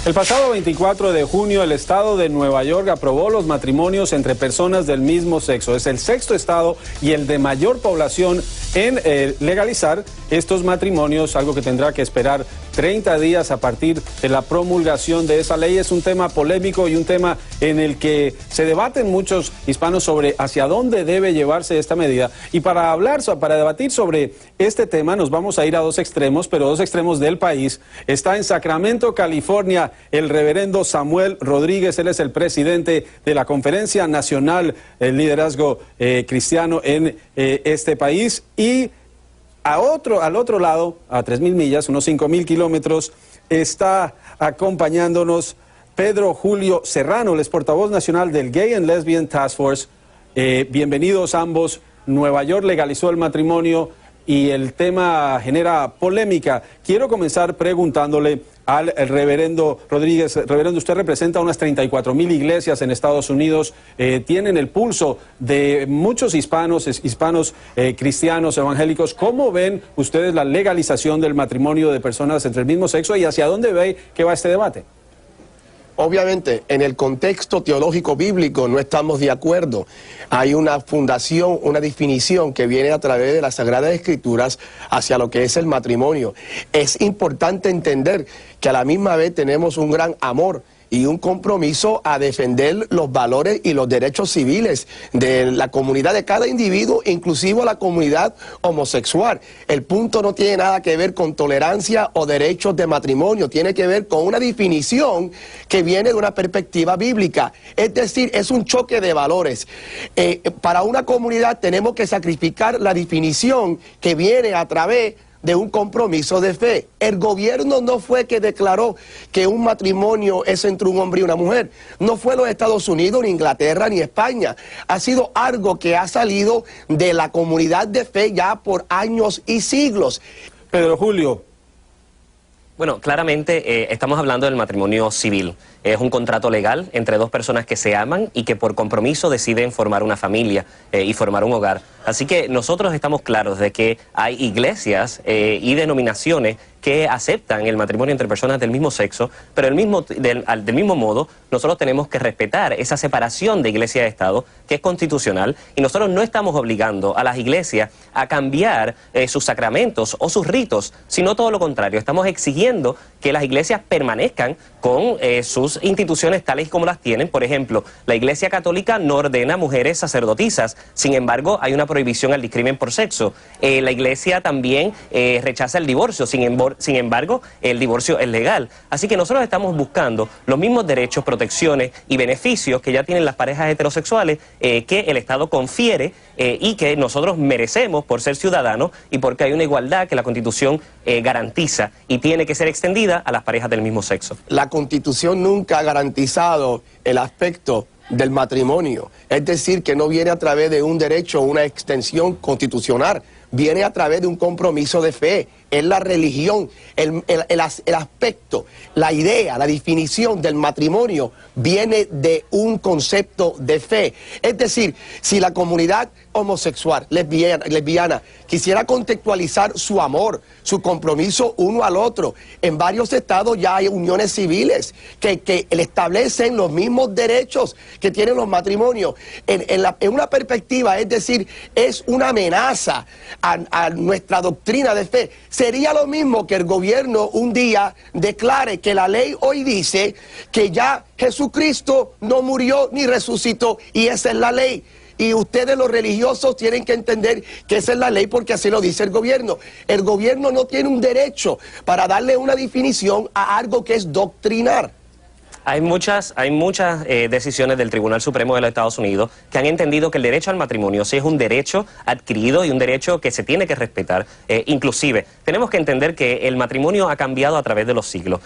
El pasado 24 de junio, el estado de Nueva York aprobó los matrimonios entre personas del mismo sexo. Es el sexto estado y el de mayor población en legalizar estos matrimonios, algo que tendrá que esperar 30 días a partir de la promulgación de esa ley. Es un tema polémico y un tema en el que se debaten muchos hispanos sobre hacia dónde debe llevarse esta medida. Y para debatir sobre este tema, nos vamos a ir a dos extremos, pero dos extremos del país. Está en Sacramento, California, el reverendo Samuel Rodríguez. Él es el presidente de la Conferencia Nacional del Liderazgo Cristiano en este país. Y al otro lado, a 3.000 millas, unos 5.000 kilómetros, está acompañándonos Pedro Julio Serrano, el portavoz nacional del Gay and Lesbian Task Force. Bienvenidos ambos. Nueva York legalizó el matrimonio y el tema genera polémica. Quiero comenzar preguntándole al reverendo Rodríguez. Reverendo, usted representa unas 34.000 iglesias en Estados Unidos, tienen el pulso de muchos hispanos cristianos, evangélicos. ¿Cómo ven ustedes la legalización del matrimonio de personas entre el mismo sexo y hacia dónde ve que va este debate? Obviamente, en el contexto teológico bíblico no estamos de acuerdo. Hay una fundación, una definición que viene a través de las Sagradas Escrituras hacia lo que es el matrimonio. Es importante entender que a la misma vez tenemos un gran amor y un compromiso a defender los valores y los derechos civiles de la comunidad, de cada individuo, inclusive la comunidad homosexual. El punto no tiene nada que ver con tolerancia o derechos de matrimonio, tiene que ver con una definición que viene de una perspectiva bíblica. Es decir, es un choque de valores. Para una comunidad tenemos que sacrificar la definición que viene a través de un compromiso de fe. El gobierno no fue que declaró que un matrimonio es entre un hombre y una mujer. No fue los Estados Unidos, ni Inglaterra, ni España. Ha sido algo que ha salido de la comunidad de fe ya por años y siglos. Pedro Julio. Bueno, claramente estamos hablando del matrimonio civil. Es un contrato legal entre dos personas que se aman y que por compromiso deciden formar una familia y formar un hogar. Así que nosotros estamos claros de que hay iglesias y denominaciones que aceptan el matrimonio entre personas del mismo sexo, pero del mismo modo nosotros tenemos que respetar esa separación de iglesia y Estado que es constitucional, y nosotros no estamos obligando a las iglesias a cambiar sus sacramentos o sus ritos, sino todo lo contrario. Estamos exigiendo que las iglesias permanezcan con sus instituciones tales como las tienen. Por ejemplo, la Iglesia Católica no ordena mujeres sacerdotisas, sin embargo hay una prohibición al discrimen por sexo. La Iglesia también rechaza el divorcio, sin embargo el divorcio es legal. Así que nosotros estamos buscando los mismos derechos, protecciones y beneficios que ya tienen las parejas heterosexuales que el Estado confiere y que nosotros merecemos por ser ciudadanos y porque hay una igualdad que la Constitución garantiza y tiene que ser extendida a las parejas del mismo sexo. La Constitución nunca ha garantizado el aspecto del matrimonio, es decir, que no viene a través de un derecho o una extensión constitucional, viene a través de un compromiso de fe. Es la religión, el aspecto, la idea, la definición del matrimonio viene de un concepto de fe. Es decir, si la comunidad homosexual, lesbiana, quisiera contextualizar su amor, su compromiso uno al otro, en varios estados ya hay uniones civiles que establecen los mismos derechos que tienen los matrimonios. En una perspectiva, es decir, es una amenaza a nuestra doctrina de fe. Sería lo mismo que el gobierno un día declare que la ley hoy dice que ya Jesucristo no murió ni resucitó y esa es la ley. Y ustedes los religiosos tienen que entender que esa es la ley porque así lo dice el gobierno. El gobierno no tiene un derecho para darle una definición a algo que es doctrinar. Hay muchas decisiones del Tribunal Supremo de los Estados Unidos que han entendido que el derecho al matrimonio sí es un derecho adquirido y un derecho que se tiene que respetar. Inclusive, tenemos que entender que el matrimonio ha cambiado a través de los siglos.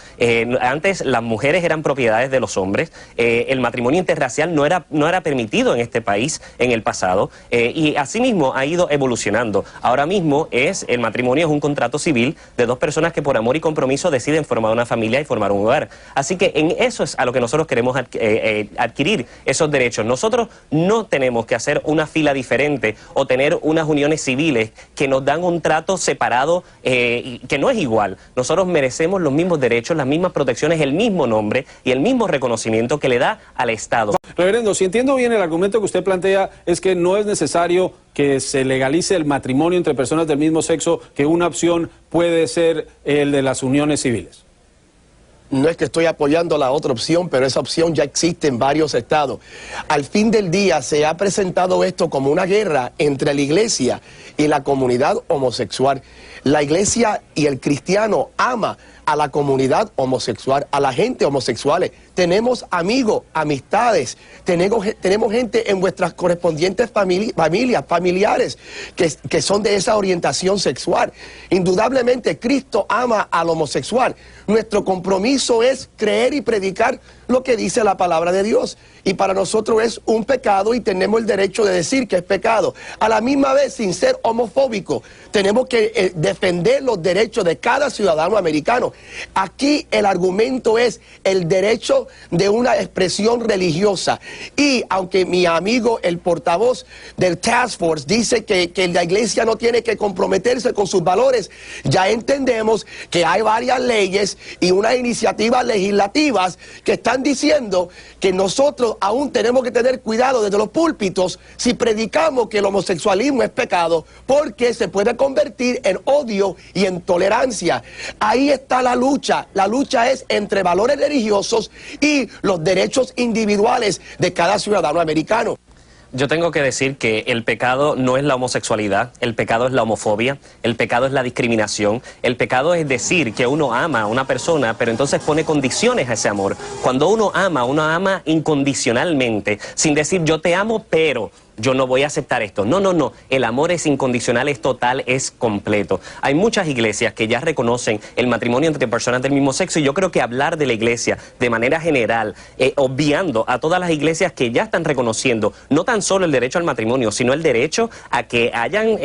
Antes las mujeres eran propiedades de los hombres, el matrimonio interracial no era permitido en este país en el pasado, y asimismo ha ido evolucionando. Ahora mismo el matrimonio es un contrato civil de dos personas que por amor y compromiso deciden formar una familia y formar un hogar. Así que en eso es a lo que nosotros queremos adquirir esos derechos. Nosotros no tenemos que hacer una fila diferente o tener unas uniones civiles que nos dan un trato separado que no es igual. Nosotros merecemos los mismos derechos, las mismas protecciones, el mismo nombre y el mismo reconocimiento que le da al Estado. Reverendo, si entiendo bien, el argumento que usted plantea es que no es necesario que se legalice el matrimonio entre personas del mismo sexo, que una opción puede ser el de las uniones civiles. No es que estoy apoyando la otra opción, pero esa opción ya existe en varios estados. Al fin del día se ha presentado esto como una guerra entre la iglesia y la comunidad homosexual. La iglesia y el cristiano ama a la comunidad homosexual, a la gente homosexuales. Tenemos amigos, amistades, tenemos gente en vuestras correspondientes familiares que son de esa orientación sexual. Indudablemente Cristo ama al homosexual. Nuestro compromiso es creer y predicar lo que dice la palabra de Dios. Y para nosotros es un pecado y tenemos el derecho de decir que es pecado. A la misma vez, sin ser homofóbico, tenemos que defender los derechos de cada ciudadano americano. Aquí el argumento es el derecho de una expresión religiosa. Y aunque mi amigo, el portavoz del Task Force, dice que la iglesia no tiene que comprometerse con sus valores, ya entendemos que hay varias leyes y unas iniciativas legislativas que están diciendo que nosotros aún tenemos que tener cuidado desde los púlpitos si predicamos que el homosexualismo es pecado, porque se puede convertir en odio y en tolerancia. Ahí está la lucha. La lucha es entre valores religiosos y los derechos individuales de cada ciudadano americano. Yo tengo que decir que el pecado no es la homosexualidad, el pecado es la homofobia, el pecado es la discriminación, el pecado es decir que uno ama a una persona, pero entonces pone condiciones a ese amor. Cuando uno ama incondicionalmente, sin decir yo te amo, pero yo no voy a aceptar esto. No, no, no. El amor es incondicional, es total, es completo. Hay muchas iglesias que ya reconocen el matrimonio entre personas del mismo sexo y yo creo que hablar de la iglesia de manera general, obviando a todas las iglesias que ya están reconociendo no tan solo el derecho al matrimonio, sino el derecho a que hayan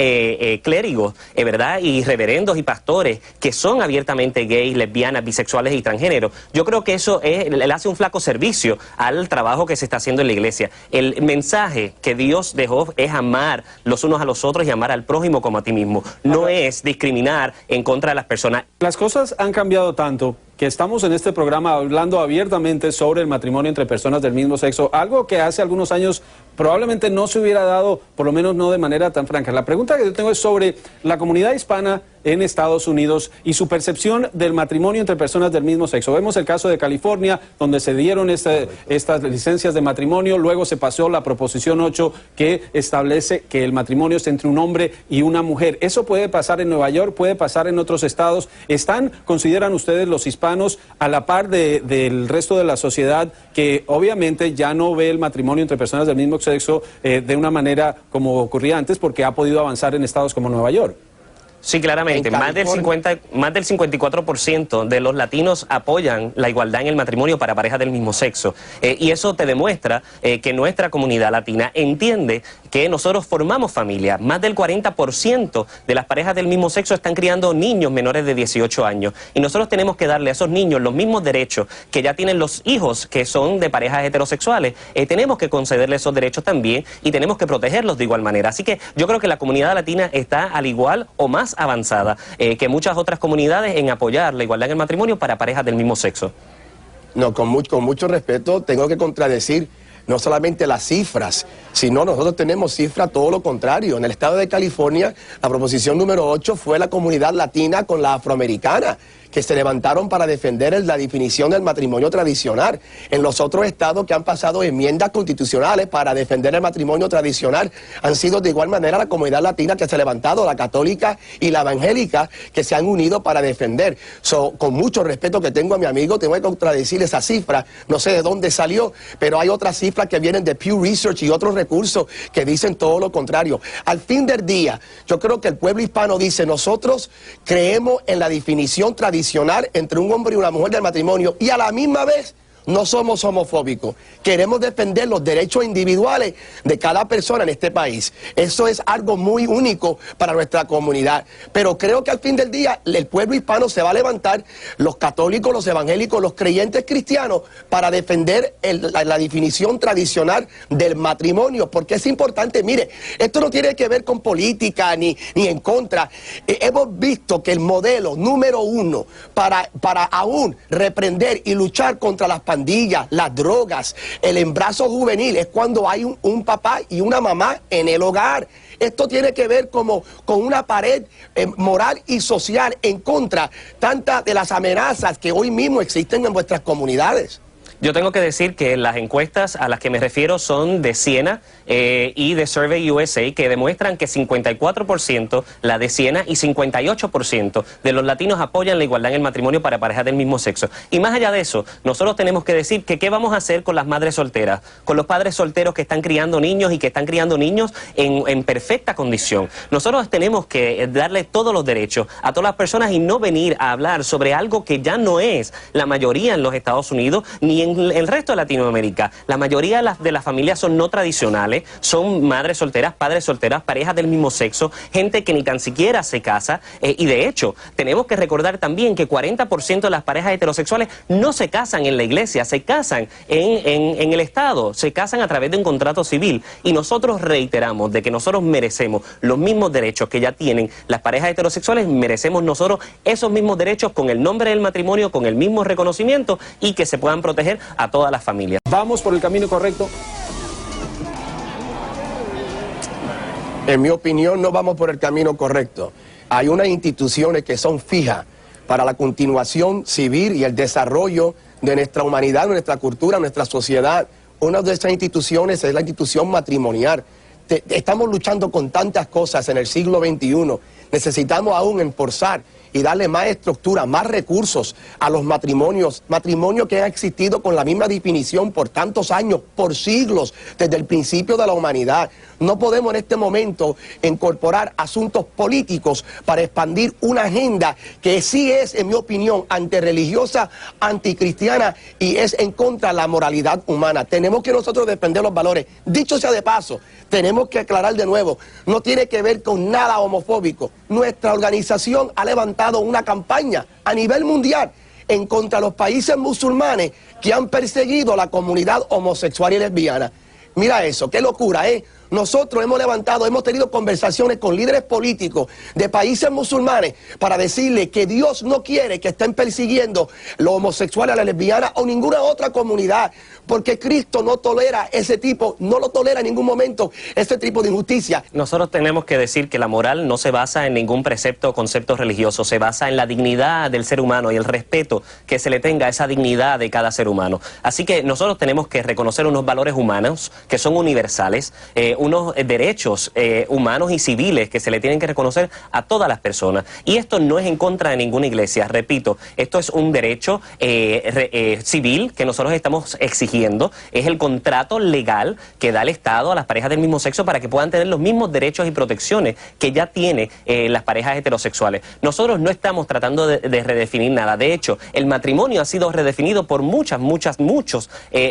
clérigos, ¿verdad? Y reverendos y pastores que son abiertamente gays, lesbianas, bisexuales y transgéneros. Yo creo que eso le hace un flaco servicio al trabajo que se está haciendo en la iglesia. El mensaje que Dios dejó es amar los unos a los otros y amar al prójimo como a ti mismo. No es discriminar en contra de las personas. Las cosas han cambiado tanto que estamos en este programa hablando abiertamente sobre el matrimonio entre personas del mismo sexo, algo que hace algunos años probablemente no se hubiera dado, por lo menos no de manera tan franca. La pregunta que yo tengo es sobre la comunidad hispana en Estados Unidos y su percepción del matrimonio entre personas del mismo sexo. Vemos el caso de California, donde se dieron estas licencias de matrimonio, luego se pasó la Proposición 8 que establece que el matrimonio es entre un hombre y una mujer. Eso puede pasar en Nueva York, puede pasar en otros estados. ¿Consideran ustedes los hispanos a la par del resto de la sociedad que obviamente ya no ve el matrimonio entre personas del mismo sexo de una manera como ocurría antes porque ha podido avanzar en estados como Nueva York? Sí, claramente. Más del 54% de los latinos apoyan la igualdad en el matrimonio para parejas del mismo sexo. Y eso te demuestra que nuestra comunidad latina entiende que nosotros formamos familia. Más del 40% de las parejas del mismo sexo están criando niños menores de 18 años. Y nosotros tenemos que darle a esos niños los mismos derechos que ya tienen los hijos que son de parejas heterosexuales. Tenemos que concederles esos derechos también y tenemos que protegerlos de igual manera. Así que yo creo que la comunidad latina está al igual o más avanzada que muchas otras comunidades en apoyar la igualdad en el matrimonio para parejas del mismo sexo. No, con mucho respeto tengo que contradecir no solamente las cifras, sino nosotros tenemos cifras todo lo contrario. En el estado de California, la proposición número 8 fue la comunidad latina con la afroamericana, que se levantaron para defender la definición del matrimonio tradicional. En los otros estados que han pasado enmiendas constitucionales para defender el matrimonio tradicional, han sido de igual manera la comunidad latina que se ha levantado, la católica y la evangélica, que se han unido para defender. Con mucho respeto que tengo a mi amigo, tengo que contradecir esa cifra. No sé de dónde salió, pero hay otras cifras que vienen de Pew Research y otros recursos que dicen todo lo contrario. Al fin del día, yo creo que el pueblo hispano dice, nosotros creemos en la definición tradicional entre un hombre y una mujer del matrimonio y a la misma vez no somos homofóbicos. Queremos defender los derechos individuales de cada persona en este país. Eso es algo muy único para nuestra comunidad. Pero creo que al fin del día el pueblo hispano se va a levantar, los católicos, los evangélicos, los creyentes cristianos, para defender la definición tradicional del matrimonio. Porque es importante, mire, esto no tiene que ver con política ni en contra. Hemos visto que el modelo número uno para aún reprender y luchar contra las pandillas, las drogas, el embarazo juvenil, es cuando hay un papá y una mamá en el hogar. Esto tiene que ver con una pared moral y social en contra tantas de las amenazas que hoy mismo existen en vuestras comunidades. Yo tengo que decir que las encuestas a las que me refiero son de Siena y de Survey USA, que demuestran que 54%, la de Siena, y 58% de los latinos apoyan la igualdad en el matrimonio para parejas del mismo sexo. Y más allá de eso, nosotros tenemos que decir que qué vamos a hacer con las madres solteras, con los padres solteros que están criando niños y que están criando niños en perfecta condición. Nosotros tenemos que darle todos los derechos a todas las personas y no venir a hablar sobre algo que ya no es la mayoría en los Estados Unidos ni en el resto de Latinoamérica. La mayoría de las familias son no tradicionales, son madres solteras, padres solteras, parejas del mismo sexo, gente que ni tan siquiera se casa, y de hecho tenemos que recordar también que 40% de las parejas heterosexuales no se casan en la iglesia, se casan en el Estado, se casan a través de un contrato civil, y nosotros reiteramos de que nosotros merecemos los mismos derechos que ya tienen las parejas heterosexuales, merecemos nosotros esos mismos derechos con el nombre del matrimonio, con el mismo reconocimiento, y que se puedan proteger a todas las familias. ¿Vamos por el camino correcto? En mi opinión, no vamos por el camino correcto. Hay unas instituciones que son fijas para la continuación civil y el desarrollo de nuestra humanidad, de nuestra cultura, de nuestra sociedad. Una de esas instituciones es la institución matrimonial. Estamos luchando con tantas cosas en el siglo XXI. Necesitamos aún enforzar y darle más estructura, más recursos a los matrimonios que han existido con la misma definición por tantos años, por siglos, desde el principio de la humanidad. No podemos en este momento incorporar asuntos políticos para expandir una agenda que sí es, en mi opinión, antirreligiosa, anticristiana y es en contra de la moralidad humana. Tenemos que nosotros defender los valores. Dicho sea de paso, tenemos que aclarar de nuevo, no tiene que ver con nada homofóbico. Nuestra organización ha levantado una campaña a nivel mundial en contra de los países musulmanes que han perseguido a la comunidad homosexual y lesbiana. Mira eso, qué locura, ¿eh? Nosotros hemos tenido conversaciones con líderes políticos de países musulmanes para decirle que Dios no quiere que estén persiguiendo los homosexuales, a la lesbiana o ninguna otra comunidad, porque Cristo no tolera no lo tolera en ningún momento ese tipo de injusticia. Nosotros tenemos que decir que la moral no se basa en ningún precepto o concepto religioso, se basa en la dignidad del ser humano y el respeto que se le tenga a esa dignidad de cada ser humano. Así que nosotros tenemos que reconocer unos valores humanos que son universales, unos derechos humanos y civiles que se le tienen que reconocer a todas las personas. Y esto no es en contra de ninguna iglesia, repito, esto es un derecho civil que nosotros estamos exigiendo. Es el contrato legal que da el Estado a las parejas del mismo sexo para que puedan tener los mismos derechos y protecciones que ya tienen las parejas heterosexuales. Nosotros no estamos tratando de redefinir nada. De hecho, el matrimonio ha sido redefinido por muchos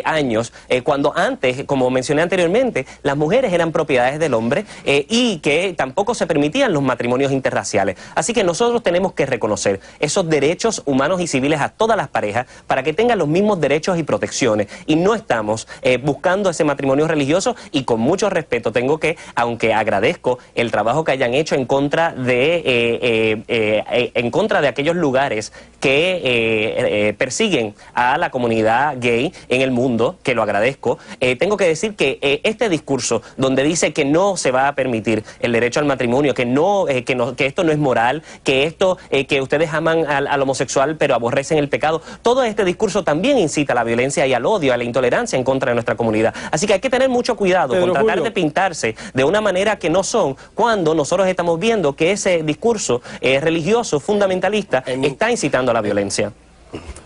años, cuando antes, como mencioné anteriormente, las mujeres eran propiedades del hombre y que tampoco se permitían los matrimonios interraciales. Así que nosotros tenemos que reconocer esos derechos humanos y civiles a todas las parejas para que tengan los mismos derechos y protecciones. Y no estamos buscando ese matrimonio religioso, y con mucho respeto tengo que, aunque agradezco el trabajo que hayan hecho en contra de aquellos lugares que persiguen a la comunidad gay en el mundo, que lo agradezco, tengo que decir que este discurso donde dice que no se va a permitir el derecho al matrimonio, que esto no es moral, que ustedes aman al homosexual pero aborrecen el pecado, todo este discurso también incita a la violencia y al odio, a la intolerancia en contra de nuestra comunidad. Así que hay que tener mucho cuidado con tratar de pintarse de una manera que no son, cuando nosotros estamos viendo que ese discurso religioso fundamentalista está incitando a la violencia.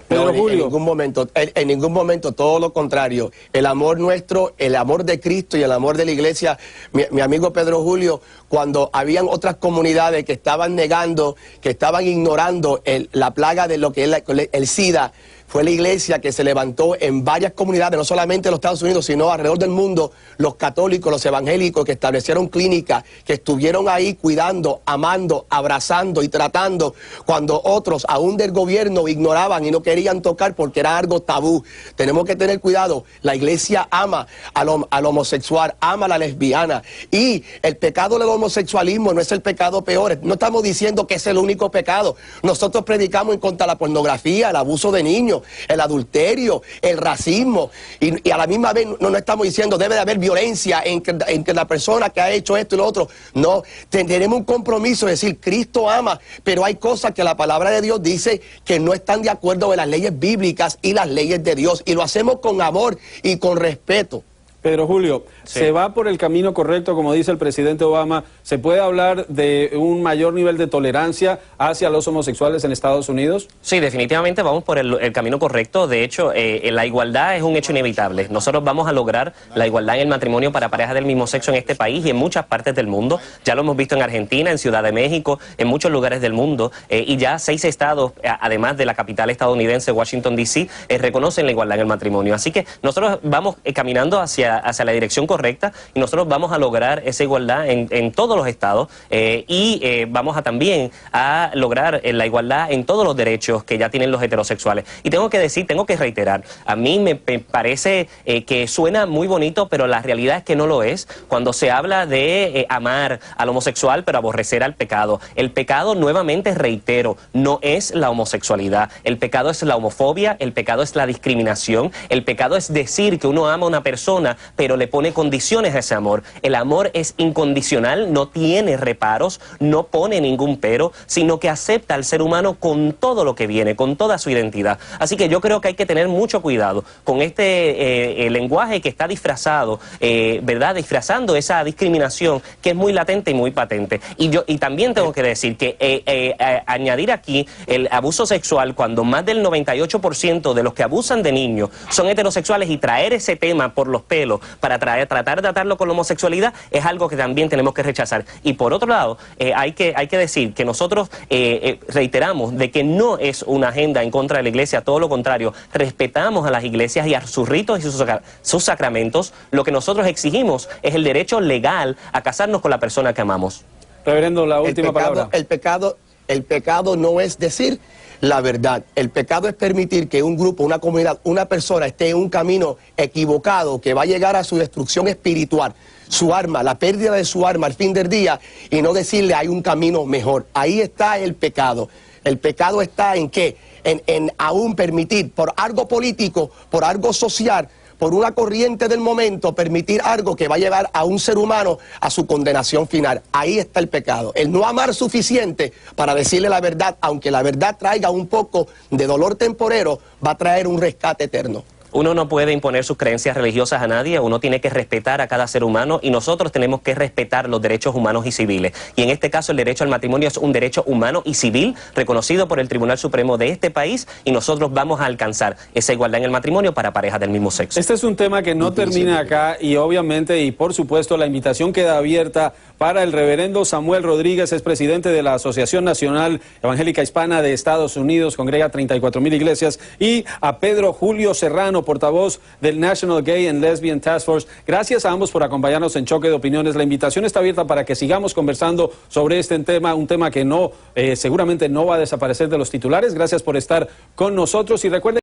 No, en ningún momento, todo lo contrario. El amor nuestro, el amor de Cristo y el amor de la iglesia. Mi amigo Pedro Julio, cuando habían otras comunidades que estaban negando, que estaban ignorando la plaga de lo que es el SIDA, fue la iglesia que se levantó en varias comunidades, no solamente en los Estados Unidos, sino alrededor del mundo, los católicos, los evangélicos, que establecieron clínicas, que estuvieron ahí cuidando, amando, abrazando y tratando, cuando otros, aún del gobierno, ignoraban y no querían tocar porque era algo tabú. Tenemos que tener cuidado. La iglesia ama al homosexual, ama a la lesbiana, y el pecado del homosexualismo no es el pecado peor. No estamos diciendo que es el único pecado. Nosotros predicamos en contra de la pornografía, el abuso de niños, el adulterio, el racismo, y a la misma vez no estamos diciendo debe de haber violencia en que la persona que ha hecho esto y lo otro. No, tenemos un compromiso de decir Cristo ama, pero hay cosas que la palabra de Dios dice que no están de acuerdo con las leyes bíblicas y las leyes de Dios, y lo hacemos con amor y con respeto. Pedro Julio, sí. ¿Se va por el camino correcto, como dice el presidente Obama? ¿Se puede hablar de un mayor nivel de tolerancia hacia los homosexuales en Estados Unidos? Sí, definitivamente vamos por el camino correcto. De hecho, la igualdad es un hecho inevitable. Nosotros vamos a lograr la igualdad en el matrimonio para parejas del mismo sexo en este país y en muchas partes del mundo. Ya lo hemos visto en Argentina, en Ciudad de México, en muchos lugares del mundo. Y ya 6 estados, además de la capital estadounidense, Washington, D.C., reconocen la igualdad en el matrimonio. Así que nosotros vamos caminando hacia la dirección correcta y nosotros vamos a lograr esa igualdad en todos los estados y vamos a también a lograr la igualdad en todos los derechos que ya tienen los heterosexuales. Y tengo que reiterar, a mí me parece que suena muy bonito, pero la realidad es que no lo es cuando se habla de amar al homosexual pero aborrecer al pecado. El pecado, nuevamente reitero, no es la homosexualidad. El pecado es la homofobia, el pecado es la discriminación, el pecado es decir que uno ama a una persona pero le pone condiciones a ese amor. El amor es incondicional, no tiene reparos, no pone ningún pero, sino que acepta al ser humano con todo lo que viene, con toda su identidad. Así que yo creo que hay que tener mucho cuidado con este lenguaje que está disfrazado, ¿verdad? Disfrazando esa discriminación que es muy latente y muy patente. Y también tengo que decir que añadir aquí el abuso sexual cuando más del 98% de los que abusan de niños son heterosexuales y traer ese tema por los pelos para tratar de atarlo con la homosexualidad es algo que también tenemos que rechazar. Y por otro lado, hay que decir que nosotros reiteramos de que no es una agenda en contra de la iglesia, todo lo contrario, respetamos a las iglesias y a sus ritos y sus sacramentos. Lo que nosotros exigimos es el derecho legal a casarnos con la persona que amamos. Reverendo, la última palabra. El pecado no es decir la verdad. El pecado es permitir que un grupo, una comunidad, una persona esté en un camino equivocado que va a llegar a su destrucción espiritual, su alma, la pérdida de su alma al fin del día, y no decirle hay un camino mejor. Ahí está el pecado. El pecado está en qué? En aún permitir por algo político, por algo social, por una corriente del momento, permitir algo que va a llevar a un ser humano a su condenación final. Ahí está el pecado. El no amar suficiente para decirle la verdad, aunque la verdad traiga un poco de dolor temporero, va a traer un rescate eterno. Uno no puede imponer sus creencias religiosas a nadie, uno tiene que respetar a cada ser humano y nosotros tenemos que respetar los derechos humanos y civiles. Y en este caso el derecho al matrimonio es un derecho humano y civil reconocido por el Tribunal Supremo de este país y nosotros vamos a alcanzar esa igualdad en el matrimonio para parejas del mismo sexo. Este es un tema que no termina acá y obviamente y por supuesto la invitación queda abierta para el reverendo Samuel Rodríguez, es presidente de la Asociación Nacional Evangélica Hispana de Estados Unidos, congrega 34,000 iglesias, y a Pedro Julio Serrano, portavoz del National Gay and Lesbian Task Force. Gracias a ambos por acompañarnos en Choque de Opiniones. La invitación está abierta para que sigamos conversando sobre este tema, un tema que no seguramente no va a desaparecer de los titulares. Gracias por estar con nosotros y recuerden